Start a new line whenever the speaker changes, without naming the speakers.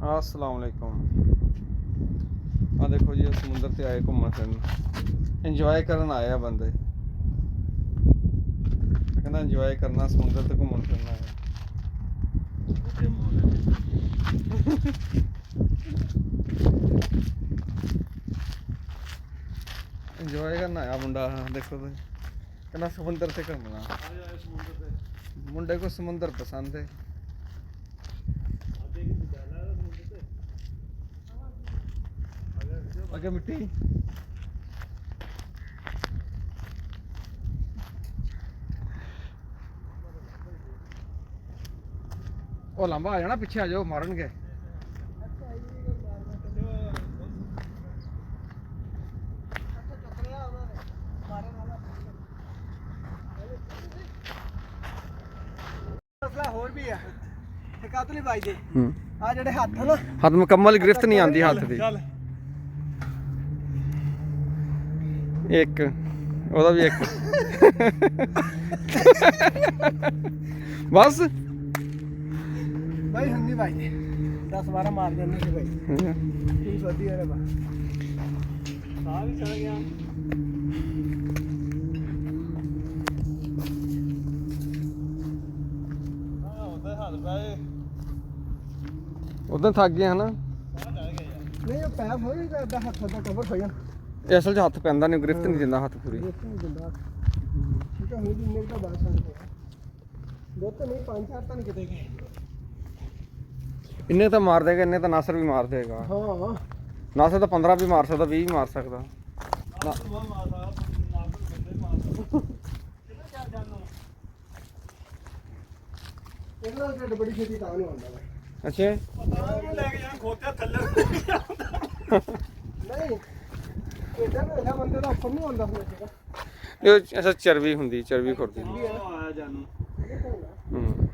अस्सलाम वालेकुम। आ देखो जी समुंदर से आए घूमन फिरन इंजॉय करन आए आ बंदे। कहना इंजॉय करना समुंदर ते घूमन फिरन आए। इंजॉय करन आया मुंडा देखो तो कहना समुंदर से घूमना। मुंडे को समुंदर पसंद है। अगे मिट्टी ਉਹ ਲੰਬਾ ਆ ਜਾਣਾ ਪਿੱਛੇ ਆ ਜਾਓ ਮਾਰਨਗੇ।
ਮਸਲਾ ਹੋਰ ਵੀ ਆ ਟਿਕਾ ਤੋਂ ਨਹੀਂ ਵੱਜਦੇ ਆ ਜਿਹੜੇ ਹੱਥ ਨਾ
ਹੱਥ ਮੁਕੰਮਲ ਗ੍ਰਿਫਤ ਨਹੀਂ ਆਉਂਦੀ ਹੱਥ ਦੀ। ਇੱਕ ਉਹਦਾ ਵੀ ਇੱਕ ਬਸ
ਭਾਈ ਹੁਣ ਨਹੀਂ ਵੱਜਦੇ 10-12 ਮਾਰ ਜਾਂਦੇ ਸੀ ਭਾਈ ਕੀ ਸੋਧੀ ਯਾਰ ਬਾ ਸਾਹ ਵੀ ਚੜ ਗਿਆ।
ਉਦੋਂ ਥੱਕ ਗਏ ਹਨਾ।
ਨਹੀਂ ਉਹ ਪੈਰ ਹੋਈ ਤਾਂ ਹੱਥ ਦਾ ਕਵਰ ਹੋ ਜਾਣਾ।
ਇਹ ਅਸਲ 'ਚ ਹੱਥ ਪੈਂਦਾ ਨਹੀਂ ਗ੍ਰਿਫਤ ਨਹੀਂ ਦਿੰਦਾ ਹੱਥ ਪੂਰੀ।
ਠੀਕ ਹੈ ਹੁਣ ਜਿੰਨੇ ਤਾਂ ਬਾਤ ਸਕਦੇ ਆ ਦੋ ਤਾਂ ਨਹੀਂ 5-4 ਤਾਂ ਨਹੀਂ ਕਿਤੇ ਗਏ।
ਇੰਨੇ ਤਾਂ ਮਾਰ ਦੇਗਾ ਇੰਨੇ ਤਾਂ ਨਾਸਰ ਵੀ ਮਾਰ ਦੇਗਾ।
ਹਾਂ
ਨਾਸਰ ਤਾਂ 15 ਵੀ ਮਾਰ ਸਕਦਾ 20 ਵੀ ਮਾਰ ਸਕਦਾ।
ਇਹਨਾਂ ਦਾ ਬੜੀ ਛੇਤੀ ਤਾਂ ਨਹੀਂ ਆਉਂਦਾ ਭਾਈ।
ਅੱਛਾ
ਲੈ ਕੇ ਜਾਂ ਖੋਤਿਆ ਥੱਲੇ ਨਹੀਂ ਇਹਦਾ ਨਾ ਇਹਦਾ ਬੰਦੇ ਦਾ ਉੱਪਰ ਨਹੀਂ ਆਉਂਦਾ ਹੁੰਦਾ ਸੀਗਾ।
ਇਹ ਅੱਛਾ ਚਰਬੀ ਹੁੰਦੀ ਚਰਬੀ ਖੁਰਦੀ।
ਆਇਆ ਜਾਨੂੰ
ਹੂੰ